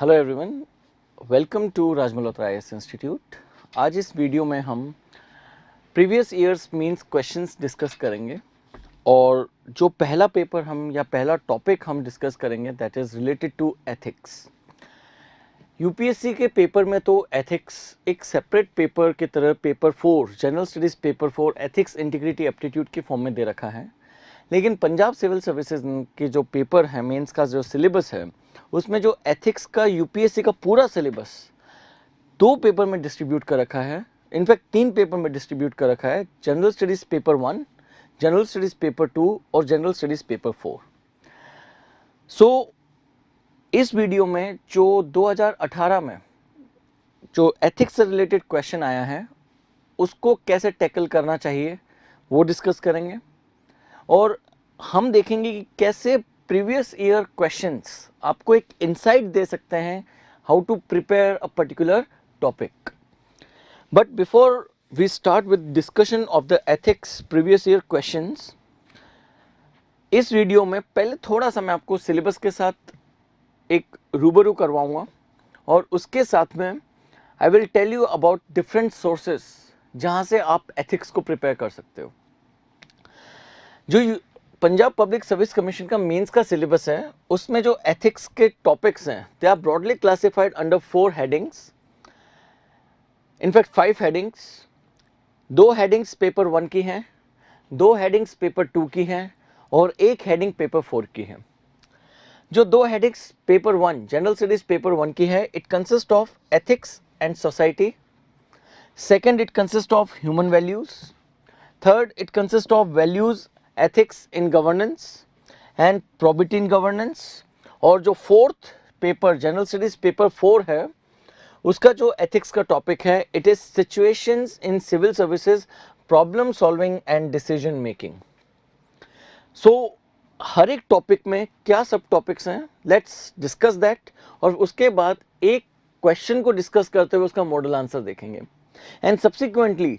Hello everyone, welcome to Raj Malhotra IAS institute. आज इस video में हम previous years mains questions discuss करेंगे और जो पहला पेपर हम या पहला टॉपिक हम डिस्कस करेंगे that is related to ethics. UPSC के पेपर में तो एथिक्स एक सेपरेट पेपर की तरह paper 4 general studies paper 4 ethics integrity aptitude के फॉर्म में दे रखा है, लेकिन पंजाब सिविल सर्विसेज के जो पेपर है मेंस का जो सिलेबस है उसमें जो एथिक्स का यूपीएससी का पूरा सिलेबस 2 पेपर में डिस्ट्रीब्यूट कर रखा है। इनफैक्ट 3 पेपर में डिस्ट्रीब्यूट कर रखा है, general studies paper 1, general studies paper 2 और जनरल स्टडीज़ पेपर 4। सो इस वीडियो में जो 2018 में जो एथिक्स से रिलेटेड क्वेश्चन आया है उसको कैसे टैकल करना चाहिए वो डिस्कस करेंगे और हम देखेंगे कि कैसे प्रीवियस ईयर क्वेश्चंस आपको एक इंसाइट दे सकते हैं how to prepare a particular topic. But before we start with discussion of the ethics previous year questions, इस वीडियो में पहले थोड़ा सा मैं आपको सिलेबस के साथ एक रूबरू करवाऊंगा और उसके साथ में I will tell you about different sources जहां से आप एथिक्स को प्रिपेयर कर सकते हो। जो पंजाब पब्लिक सर्विस कमीशन का मेंस का सिलेबस है उसमें जो एथिक्स के टॉपिक्स हैं they are broadly classified under 4 headings, in fact 5 headings. 2 headings paper 1 की हैं, 2 हेडिंग्स पेपर 2 की हैं और 1 हेडिंग पेपर 4 की है। जो 2 headings paper 1 general studies paper 1 की है, it consist of ethics and society. Second, it consist of human values. Third, it consist of values ethics in governance and probity in governance। और जो 4th paper general studies paper 4 है उसका जो ethics का topic है it is situations in civil services, problem solving and decision making. So हर एक topic में क्या सब टॉपिक्स हैं, लेट्स डिस्कस दैट और उसके बाद एक क्वेश्चन को डिस्कस करते हुए उसका मॉडल आंसर देखेंगे and subsequently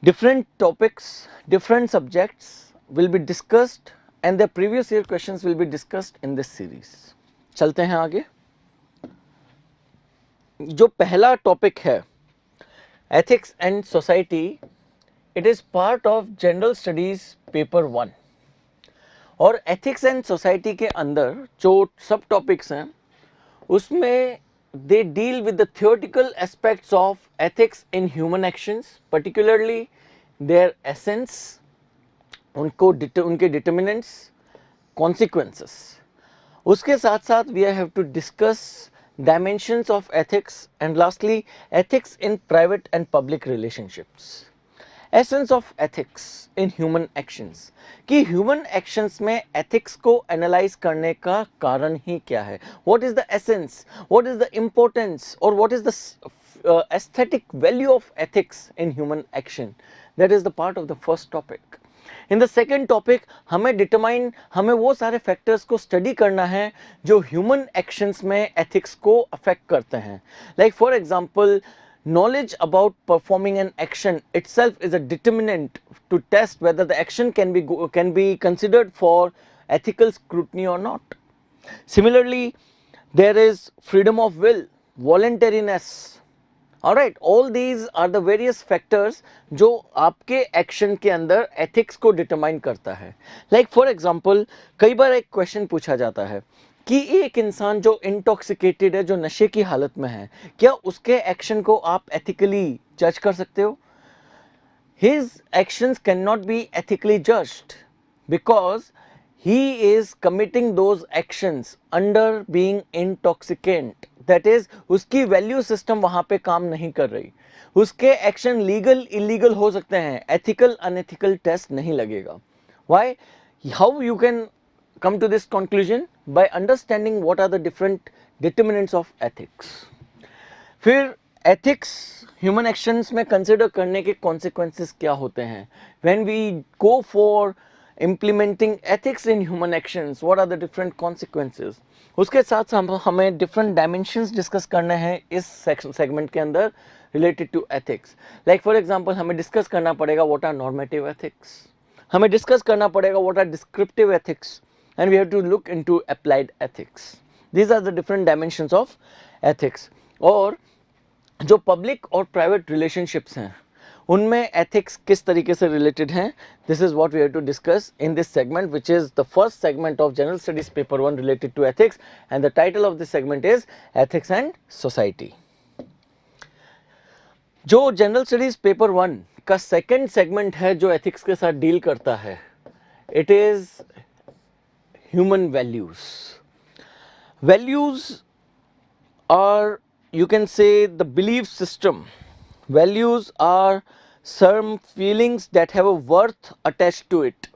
different topics, different subjects will be discussed and the previous year questions will be discussed in this series। चलते हैं आगे। जो पहला टॉपिक है ethics and society, it is part of general studies paper 1 और ethics and society के अंदर जो सब टॉपिक्स हैं उसमें they deal with the theoretical aspects of ethics in human actions, particularly their essence, उनके determinants, consequences। उसके साथ साथ we have to discuss dimensions of ethics and lastly ethics in private and public relationships। Essence of ethics in human actions कि human actions में ethics को analyse करने का कारण ही क्या है, what is the essence, what is the importance और what is the aesthetic value of ethics in human action. That is the part of the first topic. In the second topic हमें वो सारे फैक्टर्स को study करना है जो human actions में ethics को अफेक्ट करते हैं। Like for example, knowledge about performing an action itself is a determinant to test whether the action can be considered for ethical scrutiny or not। Similarly, there is freedom of will, voluntariness। All right, all these are the various factors जो आपके action के अंदर ethics को determine करता है। Like for example, कई बार एक question पूछा जाता है कि एक इंसान जो इंटॉक्सिकेटेड है, जो नशे की हालत में है, क्या उसके एक्शन को आप एथिकली जज कर सकते हो? His actions cannot be ethically judged because he is committing those actions under being intoxicant। That is, उसकी वैल्यू सिस्टम वहां पे काम नहीं कर रही। उसके एक्शन लीगल इलीगल हो सकते हैं, एथिकल अनएथिकल टेस्ट नहीं लगेगा। Why? How you can come to this conclusion? By understanding what are the different determinants of ethics। फिर ethics ह्यूमन एक्शंस में कंसिडर करने के कॉन्सिक्वेंसेस क्या होते हैं, when we go for implementing ethics in human actions, what are the different consequences। उसके साथ हमें different dimensions डिस्कस करने हैं इस सेगमेंट के अंदर related to ethics। like for example, हमें डिस्कस करना पड़ेगा what are normative ethics, हमें डिस्कस करना पड़ेगा what are descriptive ethics and we have to look into applied ethics। These are the different dimensions of ethics. और जो public और private relationships हैं उनमें एथिक्स किस तरीके से रिलेटेड हैं, this is what we have to discuss in this segment, which is the first segment of general studies paper 1 related to ethics, and the title of this segment is ethics and society. जो general studies paper 1 का second segment है जो ethics के साथ deal करता है, it is human values. Values are, you can say, the belief system. Values are some feelings that have a worth attached to it.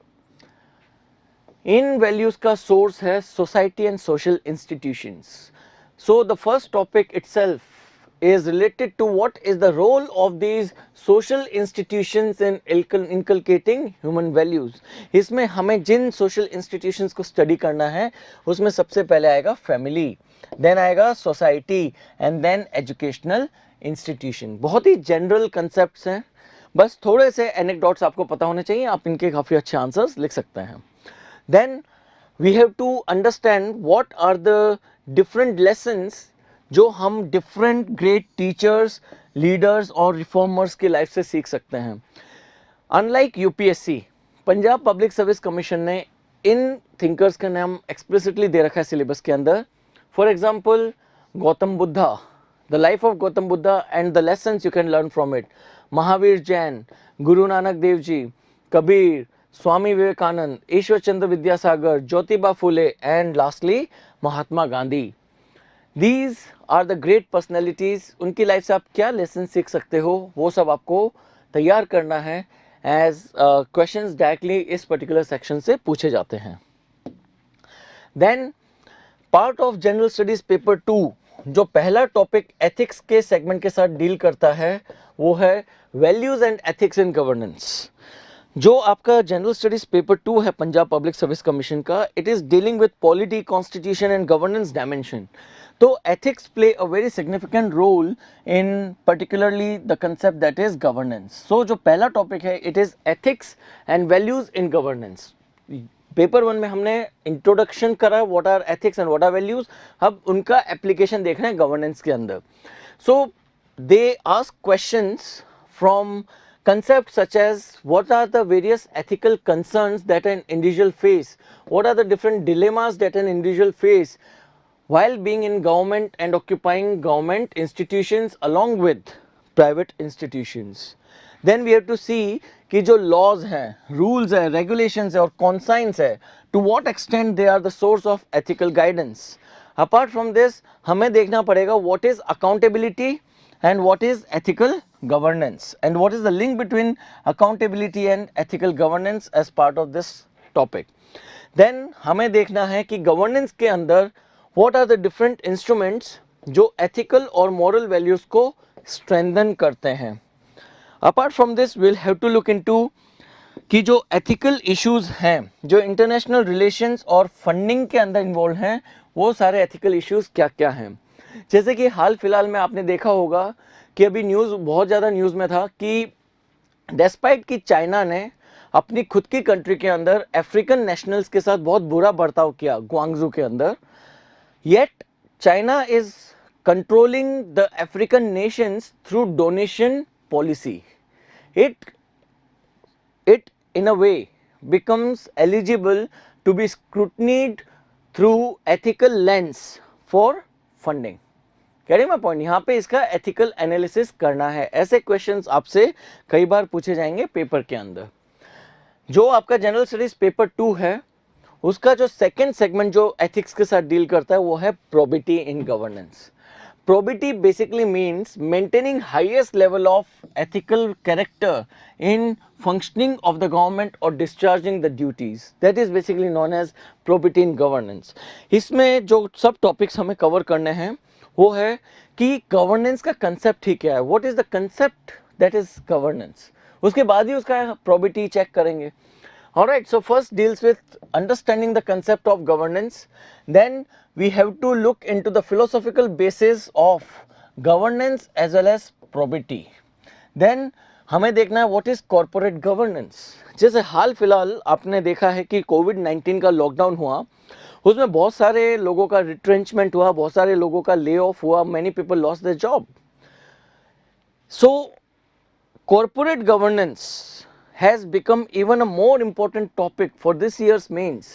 In values का source है society and social institutions. So the first topic itself is related to what is the role of these social institutions in inculcating human values. इसमें हमें जिन social institutions को study करना है उसमें सबसे पहले आएगा family, देन आएगा society, and then educational institution. बहुत ही जनरल कंसेप्ट्स हैं, बस थोड़े से एनेक्डोट्स आपको पता होने चाहिए, आप इनके काफ़ी अच्छे आंसर्स लिख सकते हैं. Then we have to understand what are the different lessons जो हम डिफरेंट ग्रेट टीचर्स, लीडर्स और रिफॉर्मर्स की लाइफ से सीख सकते हैं. Unlike UPSC, Punjab public service commission ने इन थिंकर्स का नाम एक्सप्लिसिटली दे रखा है सिलेबस के अंदर. For example, Gautam Buddha, the life of Gautam Buddha and the lessons you can learn from it. Mahavir Jain, Guru Nanak Dev Ji, Kabir, Swami Vivekanand, Ishwar Chandra Vidyasagar, Jyotiba Phule, and lastly Mahatma Gandhi. These are the great personalities. उनकी life से आप क्या lesson सीख सकते हो वो सब आपको तैयार करना है एज क्वेश्चंस डायरेक्टली इस पर्टिकुलर सेक्शन से पूछे जाते हैं. Then part of general studies paper 2 जो पहला टॉपिक एथिक्स के सेगमेंट के साथ डील करता है वो है values and ethics in governance. जो आपका जनरल स्टडीज पेपर 2 है पंजाब पब्लिक सर्विस कमीशन का, it is dealing with polity, constitution and governance dimension. तो ethics play a very significant role in particularly the concept that is governance. So जो पहला topic है it is ethics and values in governance. Paper 1 में हमने introduction करा what are ethics and what are values, अब उनका application देख रहे हैं गवर्नेंस के अंदर. So they ask questions from concepts such as what are the various ethical concerns that an individual face, what are the different dilemmas that an individual face while being in government and occupying government institutions along with private institutions. Then we have to see कि जो laws हैं, rules हैं, regulations हैं और consigns हैं, to what extent they are the source of ethical guidance. Apart from this, हमें देखना पड़ेगा what is accountability and what is ethical governance and what is the link between accountability and ethical governance as part of this topic. Then हमें देखना है कि governance के अंदर what are the different instruments जो ethical और moral values को strengthen करते हैं. Apart from this, we'll have to look into कि जो ethical issues हैं, जो international relations और funding के अंदर involved हैं, वो सारे ethical issues क्या क्या हैं. जैसे कि हाल फिलहाल में आपने देखा होगा कि अभी न्यूज़ बहुत ज़्यादा न्यूज़ में था कि डेस्पाइट कि चाइना ने अपनी खुद की कंट्री के अंदर अफ्रीकन नेशनल्स के साथ बहुत बुरा बर्ताव किया ग्वांगजू के अंदर, yet China is controlling the African Nations through donation policy. it in a way becomes eligible to be scrutinized through ethical lens for funding. Carry my point, यहाँ पे इसका एथिकल एनालिसिस करना है. ऐसे क्वेश्चंस आपसे कई बार पूछे जाएंगे पेपर के अंदर. जो आपका जनरल स्टडीज पेपर 2 है उसका जो सेकंड सेगमेंट जो एथिक्स के साथ डील करता है वो है probity in governance. Probity basically means maintaining highest level of ethical character in functioning of the government or discharging the duties. That is basically known as probity in governance. इसमें जो सब topics हमें cover करने हैं वो है कि governance का कंसेप्ट ही क्या है, what is the concept that is governance. उसके बाद ही उसका प्रोबिटी चेक करेंगे. Alright, so first deals with understanding the concept of governance. Then we have to look into the philosophical basis of governance as well as probity. Then हमें देखना है what is corporate governance. जैसे हाल फिलहाल आपने देखा है कि कोविड-19 का लॉकडाउन हुआ, उसमें बहुत सारे लोगों का रिट्रेंचमेंट हुआ, बहुत सारे लोगों का ले ऑफ हुआ, many people lost their job. So corporate governance has become even a more important topic for this year's mains,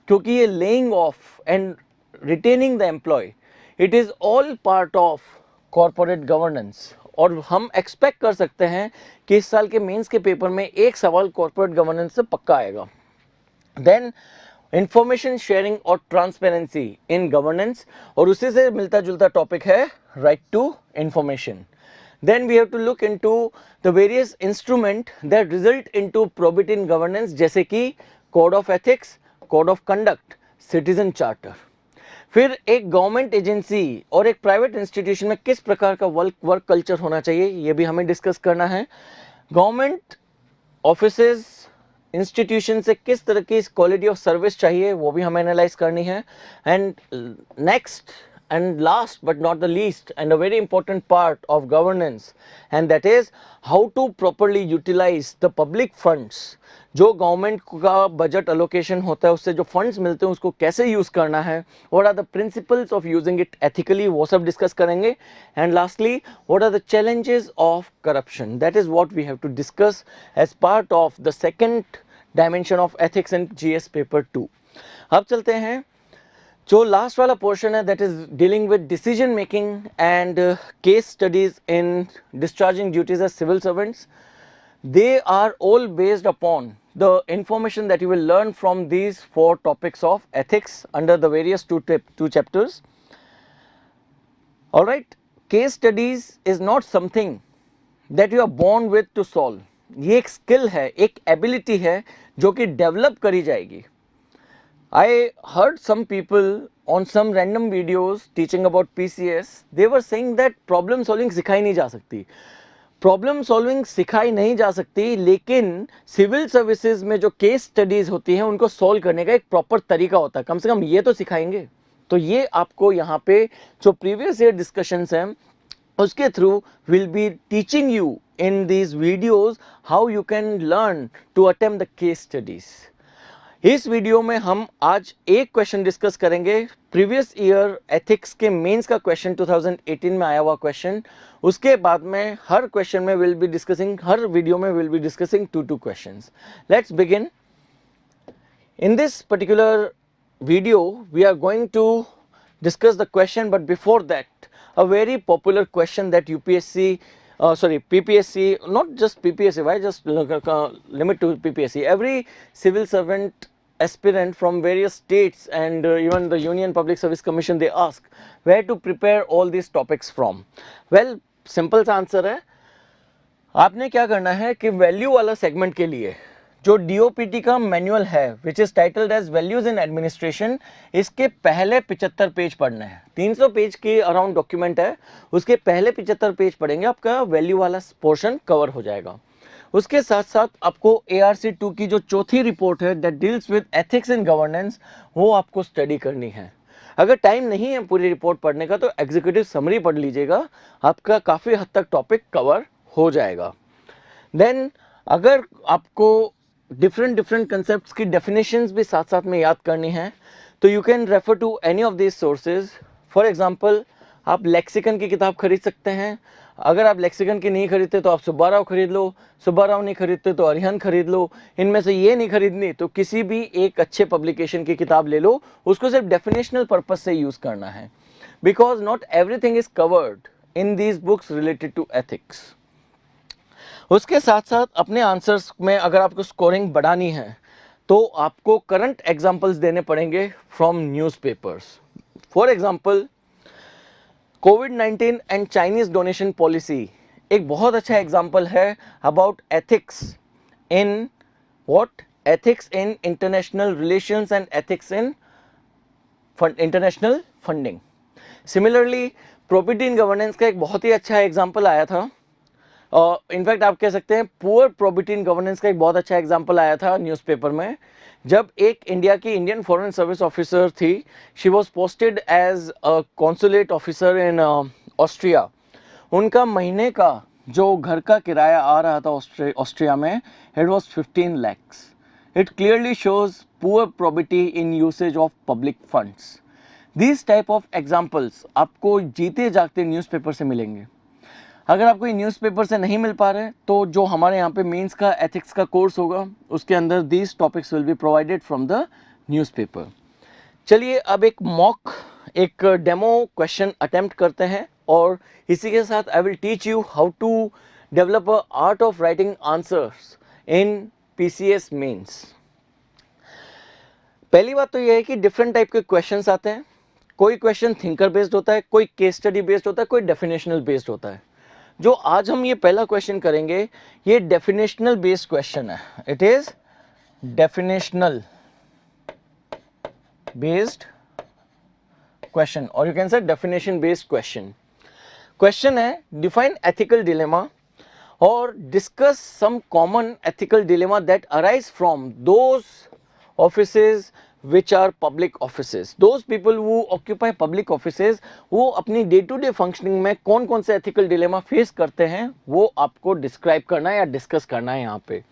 क्योंकि ये laying off and retaining the employee, it is all part of corporate governance. और हम expect कर सकते हैं कि इस साल के मेंस के पेपर में एक सवाल कॉर्पोरेट गवर्नेंस से पक्का आएगा. देन इंफॉर्मेशन शेयरिंग और ट्रांसपेरेंसी इन गवर्नेंस, और उसी से मिलता जुलता टॉपिक है right to information. Then we have to look into the various instrument that result into probity in governance, जैसे कि code of ethics, code of conduct, citizen charter. फिर एक गवर्नमेंट एजेंसी और एक प्राइवेट इंस्टीट्यूशन में किस प्रकार का वर्क कल्चर होना चाहिए, ये भी हमें डिस्कस करना है. गवर्नमेंट ऑफिसेज इंस्टीट्यूशन से किस तरह की क्वालिटी ऑफ सर्विस चाहिए, वो भी हमें एनालाइज करनी है. And next and last but not the least, and a very important part of governance, and that is how to properly utilize the public funds. जो गवर्नमेंट का बजट अलोकेशन होता है, उससे जो फंड्स मिलते हैं उसको कैसे यूज़ करना है, what are the principles of using it ethically, वो सब डिस्कस करेंगे. And lastly what are the challenges of corruption, that is what we have to discuss as part of the second dimension of ethics in GS paper 2. अब चलते हैं जो last वाला portion है, that is dealing with decision making and case studies in discharging duties as civil servants. They are all based upon the information that you will learn from these 4 topics of ethics under the various two chapters. All right, case studies is not something that you are born with to solve. ये एक skill है, एक ability है जो कि develop करी जाएगी. I heard some people on some random videos teaching about PCS, they were saying that problem solving सिखाई नहीं जा सकती. प्रॉब्लम सॉल्विंग सिखाई नहीं जा सकती, लेकिन सिविल सर्विसेज में जो केस स्टडीज होती हैं उनको सॉल्व करने का एक प्रॉपर तरीका होता है. कम से कम ये तो सिखाएंगे. तो ये आपको यहाँ पे जो प्रीवियस ईयर डिस्कशंस हैं उसके through will be teaching you in these videos how you can learn to attempt the case studies. इस वीडियो में हम आज एक क्वेश्चन डिस्कस करेंगे, प्रीवियस ईयर एथिक्स के मेंस का क्वेश्चन 2018 में आया हुआ क्वेश्चन. उसके बाद में हर क्वेश्चन में विल बी डिस्कसिंग, हर वीडियो में will be discussing 2 questions. Let's begin. In this particular video we are going to discuss the question, but before that a very popular question that UPSC PPSC, not just PPSC, why just limit to PPSC? Every civil servant aspirant from various states and even the Union Public Service Commission, they ask where to prepare all these topics from. Well, simple सा answer है, आपने क्या करना है कि value वाला segment के लिए जो DOPT का मैनुअल है which is titled as values in administration, इसके पहले 75 पेज पढ़ने हैं. 300 पेज के अराउंड डॉक्यूमेंट है, उसके पहले 75 पेज पढ़ेंगे, आपका वैल्यू वाला पोर्शन कवर हो जाएगा. उसके साथ साथ आपको ARC 2 की जो चौथी रिपोर्ट है that deals with ethics in governance, वो आपको स्टडी करनी है. अगर टाइम नहीं है पूरी रिपोर्ट पढ़ने का तो एग्जीक्यूटिव समरी पढ़ लीजिएगा, आपका काफ़ी हद तक टॉपिक कवर हो जाएगा. देन अगर आपको डिफरेंट कंसेप्ट्स की डेफिनेशंस भी साथ साथ में याद करनी है तो you can refer to any of this sources. For example, आप लेक्सिकन की किताब खरीद सकते हैं. अगर आप लेक्सिकन की नहीं खरीदते तो आप सुब्बाराव खरीद लो, सुब्बाराव नहीं खरीदते तो अरिहंत खरीद लो. इनमें से ये नहीं खरीदनी तो किसी भी एक अच्छे पब्लिकेशन की किताब ले लो, उसको सिर्फ डेफिनेशनल पर्पज से यूज़ करना है, because not everything is covered in these books related to ethics. उसके साथ साथ अपने आंसर्स में अगर आपको स्कोरिंग बढ़ानी है तो आपको करंट एग्जाम्पल्स देने पड़ेंगे from newspapers. For example, covid and Chinese donation policy एक बहुत अच्छा एग्जाम्पल है about ethics in what, ethics in international relations and ethics in international funding. Similarly, property in governance का एक बहुत ही अच्छा एग्जाम्पल आया था. इनफैक्ट आप कह सकते हैं पुअर प्रॉपर्टी इन गवर्नेंस का एक बहुत अच्छा एग्जाम्पल आया था न्यूज़पेपर में, जब एक इंडिया की इंडियन फॉरेन सर्विस ऑफिसर थी. She was posted as a consulate officer in Austria. उनका महीने का जो घर का किराया आ रहा था ऑस्ट्रिया में, it was 15 lakhs. It clearly shows poor probity in usage of public funds. These type of examples आपको जीते जागते न्यूज़पेपर से मिलेंगे. अगर आपको ये न्यूज़पेपर से नहीं मिल पा रहे तो जो हमारे यहाँ पे मेंस का एथिक्स का कोर्स होगा उसके अंदर these topics will be provided from the newspaper. चलिए अब एक डेमो क्वेश्चन अटेम्प्ट करते हैं और इसी के साथ I will teach you how to develop a art of writing answers in PCS mains. पहली बात तो यह है कि डिफरेंट टाइप के क्वेश्चंस आते हैं. कोई क्वेश्चन थिंकर बेस्ड होता है, कोई केस स्टडी बेस्ड होता है, कोई डेफिनेशनल बेस्ड होता है. जो आज हम ये पहला क्वेश्चन करेंगे ये डेफिनेशनल बेस्ड क्वेश्चन है. It is definitional based question और you can say definition based question. Question है डिफाइन एथिकल डिलेमा और discuss some common ethical dilemma that arise from those offices which are public offices. Those people who occupy public offices वो अपनी day to day functioning में कौन कौन से ethical dilemma face करते हैं वो आपको डिस्क्राइब करना है या डिस्कस करना है. यहाँ पे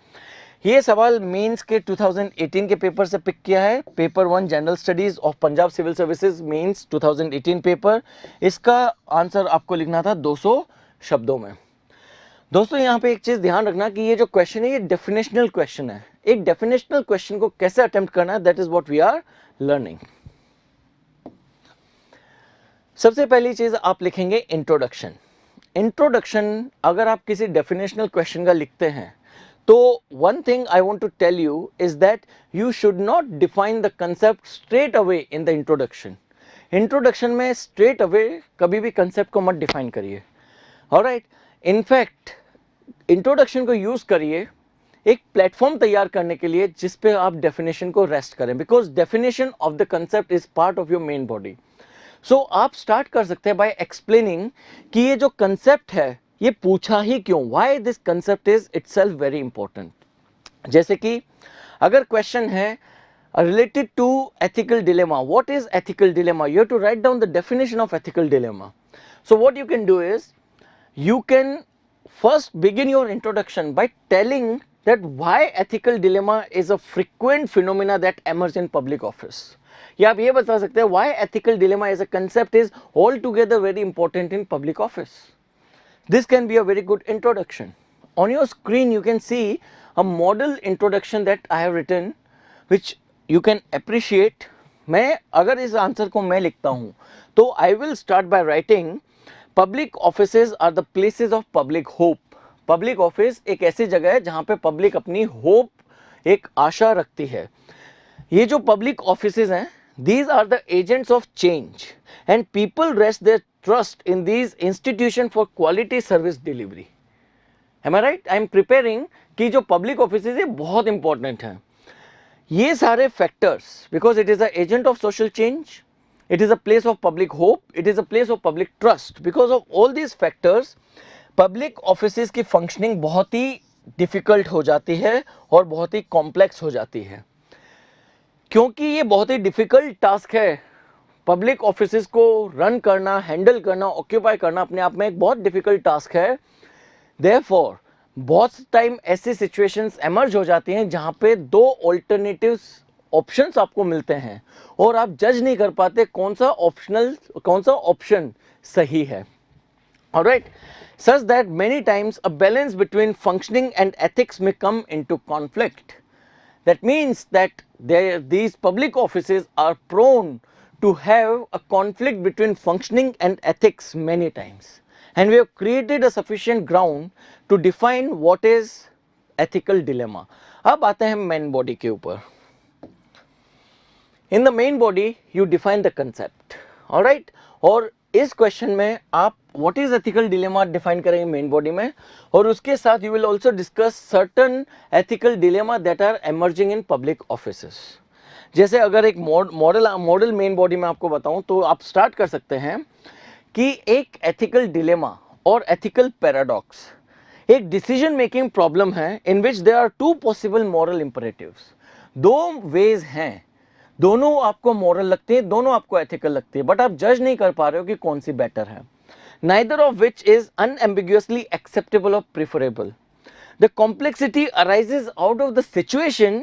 ये सवाल मेंस के 2018 के पेपर से पिक किया है. Paper 1 general studies of Punjab civil services mains 2018 paper. इसका आंसर आपको लिखना था 200 शब्दों में. दोस्तों यहाँ पे एक चीज ध्यान रखना कि ये जो क्वेश्चन है ये डेफिनेशनल क्वेश्चन है. एक डेफिनेशनल क्वेश्चन को कैसे अटेम्प्ट करना है that is what we are learning. सबसे पहली चीज आप लिखेंगे इंट्रोडक्शन. इंट्रोडक्शन अगर आप किसी डेफिनेशनल क्वेश्चन का लिखते हैं तो one thing I want to tell you is that you should not define the concept straight away in the introduction. Introduction में स्ट्रेट अवे कभी भी कंसेप्ट को मत डिफाइन करिए. ऑलराइट, इनफैक्ट इंट्रोडक्शन को यूज करिए एक प्लेटफॉर्म तैयार करने के लिए जिस पे आप डेफिनेशन को रेस्ट करें, because definition of the concept is part of your main body. So आप स्टार्ट कर सकते हैं बाय एक्सप्लेनिंग कि ये जो कंसेप्ट है ये पूछा ही क्यों, why this concept is itself very important. जैसे कि अगर क्वेश्चन है related to ethical dilemma, what is ethical dilemma, you have to write down the definition of ethical dilemma. So what you can do is you can first begin your introduction by telling that why ethical dilemma is a frequent phenomena that emerge in public office. या आप ये बता सकते हैं why ethical dilemma as a concept is altogether very important in public office. This can be a very good introduction. On your screen you can see a model introduction that I have written which you can appreciate. मैं अगर इस answer को मैं लिखता हूँ तो I will start by writing public offices are the places of public hope. Public office एक ऐसी जगह है जहाँ पे पब्लिक अपनी होप, एक आशा रखती है. ये जो पब्लिक ऑफिसेज हैं these are the agents of change and people rest their trust in these institutions for quality service delivery. Am I right? I am preparing कि जो पब्लिक ऑफिसेज है बहुत इंपॉर्टेंट हैं. ये सारे factors because it is a agent of social change, it is a place of public hope, it is a place of public trust. Because of all these factors public offices की functioning बहुत ही difficult हो जाती है और बहुत ही complex हो जाती है. क्योंकि ये बहुत ही डिफिकल्ट टास्क है, पब्लिक ऑफिसेज को रन करना, हैंडल करना, ऑक्यूपाई करना अपने आप में एक बहुत डिफिकल्ट टास्क है. देयरफॉर बहुत टाइम ऐसी सिचुएशंस एमर्ज हो जाती हैं जहां पे दो ऑल्टरनेटिव्स ऑप्शंस आपको मिलते हैं और आप जज नहीं कर पाते कौन सा ऑप्शन सही है. Alright, such that many times a balance between functioning and ethics may come into conflict. That means that these public offices are prone to have a conflict between functioning and ethics many times. And we have created a sufficient ground to define what is ethical dilemma. अब आते हैं main body के ऊपर. In the main body you define the concept. Alright? और इस question में आप what is ethical dilemma define करेंगे मेन बॉडी में और उसके साथ you will also discuss certain ethical dilemma that are emerging in public offices. जैसे अगर एक मॉडल मेन बॉडी में आपको बताऊं तो आप स्टार्ट कर सकते हैं कि एक एथिकल डिलेमा और एथिकल पैराडॉक्स एक डिसीजन मेकिंग प्रॉब्लम है in which there are two possible moral imperatives. दो वेज हैं, दोनों आपको मॉरल लगती है, दोनों आपको एथिकल लगती है, बट आप जज नहीं कर पा रहे हो कि कौन सी बेटर है. Neither of which is unambiguously acceptable or preferable. The complexity arises out of the situation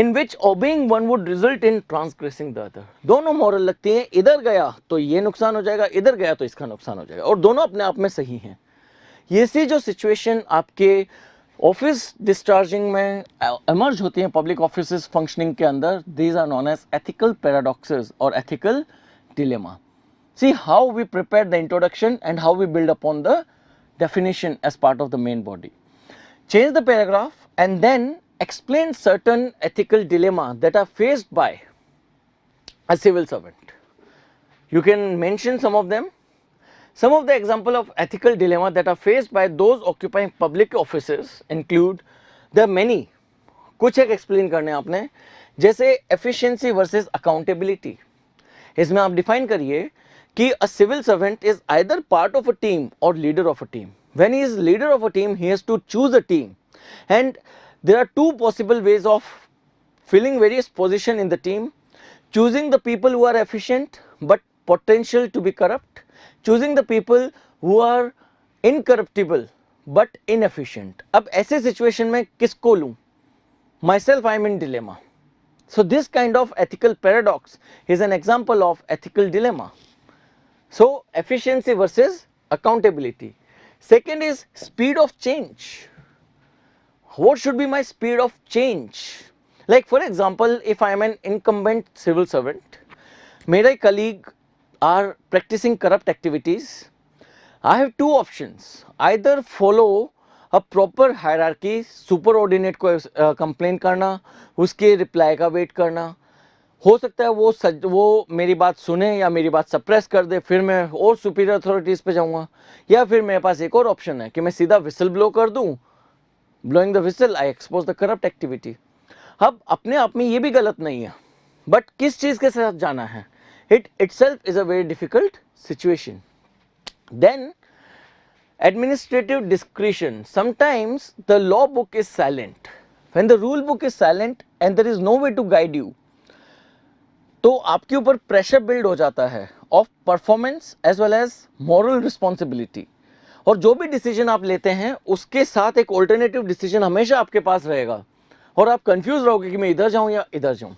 in which obeying one would result in transgressing the other. दोनों मॉरल लगती हैं, इधर गया तो ये नुकसान हो जाएगा, इधर गया तो इसका नुकसान हो जाएगा, और दोनों अपने आप में सही हैं। ये सी जो सिचुएशन आपके ऑफिस डिस्चार्जिंग में एमर्ज होती हैं पब्लिक ऑफिस फंक्शनिंग के अंदर, these are known as ethical paradoxes और ethical dilemma. See how we prepare the introduction and how we build upon the definition as part of the main body. Change the paragraph and then explain certain ethical dilemma that are faced by a civil servant. You can mention some of them. Some of the example of ethical dilemma that are faced by those occupying public offices include, there are many, कुछ एक explain करने आपने, जैसे efficiency versus accountability. इसमें आप define करिए कि a civil servant is either part of a team or leader of a team. When he is leader of a team, he has to choose a team, and there are two possible ways of filling various positions in the team: choosing the people who are efficient but potential to be corrupt, choosing the people who are incorruptible but inefficient. अब ऐसे situation में किसको लूँ? Myself, I am in dilemma. So this kind of ethical paradox is an example of ethical dilemma. So efficiency versus accountability. Second is speed of change. What should be my speed of change? Like for example, if I am an incumbent civil servant, my colleague are practicing corrupt activities, I have two options: either follow a proper hierarchy, सुपरऑर्डिनेट को complain करना, उसके reply का wait करना, हो सकता है वो मेरी बात सुने या मेरी बात सप्रेस कर दे, फिर मैं और सुपीरियर अथॉरिटीज़ पे जाऊंगा, या फिर मेरे पास एक और ऑप्शन है कि मैं सीधा विसल ब्लो कर दूं, blowing the whistle I expose the corrupt activity. अब अपने आप में ये भी गलत नहीं है, बट किस चीज़ के साथ जाना है, it itself is a very difficult situation. Then administrative discretion. Sometimes the law book is silent. When the rule book is silent and there is no way to guide you, तो आपके ऊपर pressure build हो जाता है of performance as well as moral responsibility, और जो भी decision आप लेते हैं उसके साथ एक ऑल्टरनेटिव डिसीजन हमेशा आपके पास रहेगा और आप कंफ्यूज रहोगे कि मैं इधर जाऊं या इधर जाऊं.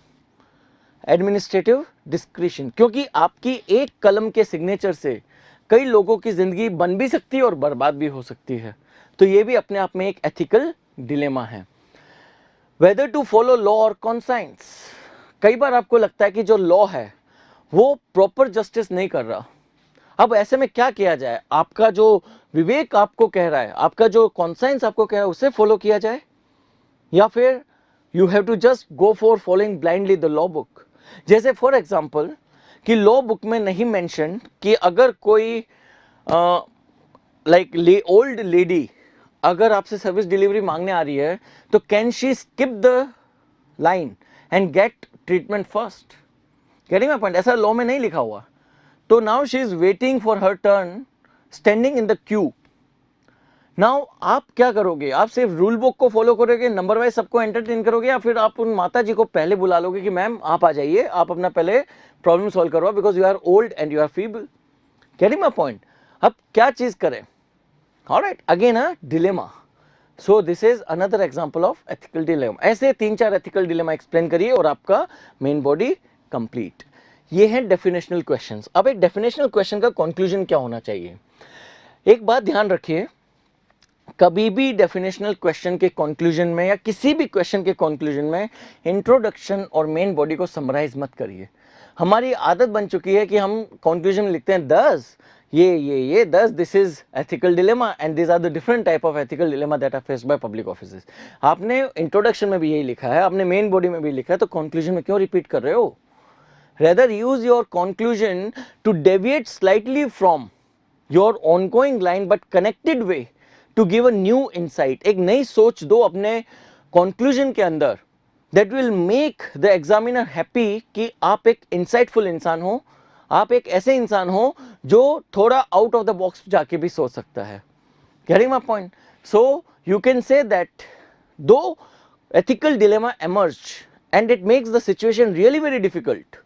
एडमिनिस्ट्रेटिव डिस्क्रिशन, क्योंकि आपकी एक कलम के सिग्नेचर से कई लोगों की ज़िंदगी बन भी सकती है और बर्बाद भी हो सकती है, तो ये भी अपने आप में एक एथिकल डिलेमा है. वेदर टू फॉलो लॉ और कॉन्साइंस. कई बार आपको लगता है कि जो लॉ है वो प्रॉपर जस्टिस नहीं कर रहा. अब ऐसे में क्या किया जाए? आपका जो विवेक आपको कह रहा है, आपका जो कॉन्साइंस आपको कह रहा है, उसे फॉलो किया जाए, या फिर you have to just go for following blindly the law book. जैसे फॉर एग्जाम्पल कि लॉ बुक में नहीं मेंशन कि अगर कोई लाइक ओल्ड लेडी अगर आपसे सर्विस डिलीवरी मांगने आ रही है तो can she skip the line and gate treatment first. Getting my point? ऐसा लॉ में नहीं लिखा हुआ. तो now she is waiting for her turn standing in the Q. Now आप क्या करोगे? आप सिर्फ रूल बुक को फॉलो करोगे, नंबर वाइज सबको एंटरटेन करोगे, या फिर आप उन माता जी को पहले बुला लोगे कि मैम आप आ जाइए, आप अपना पहले प्रॉब्लम सॉल्व करो because you are old and you are feeble. Getting my point? अब क्या चीज करें? Alright, again a dilemma. So this is another example of ethical dilemma. ऐसे 3-4 एथिकल डिलेमा एक्सप्लेन करिए और आपका मेन बॉडी कंप्लीट. ये है डेफिनेशनल क्वेश्चंस. अब एक डेफिनेशनल क्वेश्चन का कंक्लूजन क्या होना चाहिए? एक बात ध्यान रखिए, कभी भी डेफिनेशनल क्वेश्चन के कंक्लूजन में या किसी भी क्वेश्चन के कंक्लूजन में इंट्रोडक्शन और मेन बॉडी को समराइज मत करिए. हमारी आदत बन चुकी है कि हम कंक्लूजन में लिखते हैं 10 ये 10, this is ethical dilemma and this are the different type of ethical dilemma that are faced by public offices. आपने इंट्रोडक्शन में भी यही लिखा है, आपने मेन बॉडी में भी लिखा है, तो कंक्लूजन में क्यों रिपीट कर रहे हो? Rather use your conclusion to deviate slightly from your ongoing line but connected way to give a new insight. एक नई सोच दो अपने कंक्लूजन के अंदर, that will make the examiner happy कि आप एक इंसाइटफुल इंसान हो, आप एक ऐसे इंसान हो जो थोड़ा आउट ऑफ द बॉक्स जाके भी सोच सकता है. Getting my point? So you can say that दो ethical dilemma emerged and it makes the situation really very difficult,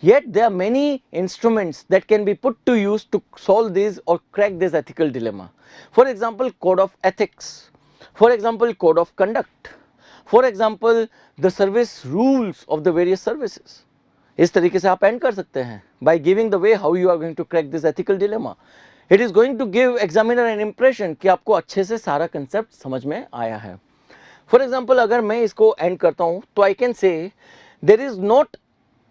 yet there are many instruments that can be put to use to solve this or crack this ethical dilemma. For example, code of ethics, for example, code of conduct, for example the service rules of the various services. इस तरीके से आप end कर सकते हैं by giving the way how you are going to crack this ethical dilemma. It is going to give examiner an impression कि आपको अच्छे से सारा कंसेप्ट समझ में आया है। फॉर एग्जाम्पल अगर मैं इसको एंड करता हूं तो I can say there is not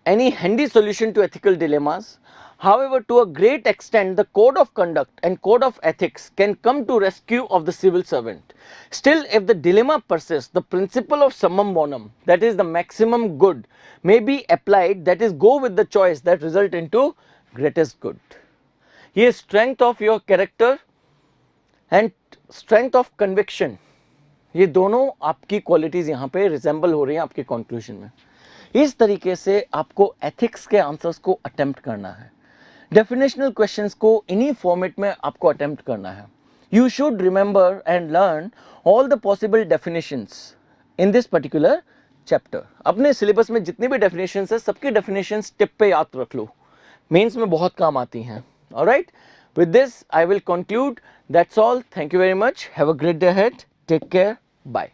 any handy solution to ethical dilemmas. However, to a great extent, the code of conduct and code of ethics can come to rescue of the civil servant. Still, if the dilemma persists, the principle of summum bonum, that is the maximum good, may be applied, that is go with the choice that result into greatest good. ये strength of your character and strength of conviction, ये दोनों आपकी qualities यहाँ पे resemble हो रही हैं आपके conclusion में। इस तरीके से आपको एथिक्स के आंसर्स को अटेम्प्ट करना है। डेफिनेशनल क्वेश्चंस को इन्हीं फॉर्मेट में आपको अटेम्प्ट करना है। You should remember and learn all the possible definitions in this particular chapter. अपने सिलेबस में जितनी भी डेफिनेशंस है सबकी डेफिनेशंस टिप पे याद रख लो, मेंस में बहुत काम आती हैं। Alright, with this I will conclude, that's all, thank you very much, have a great day ahead, take care, bye.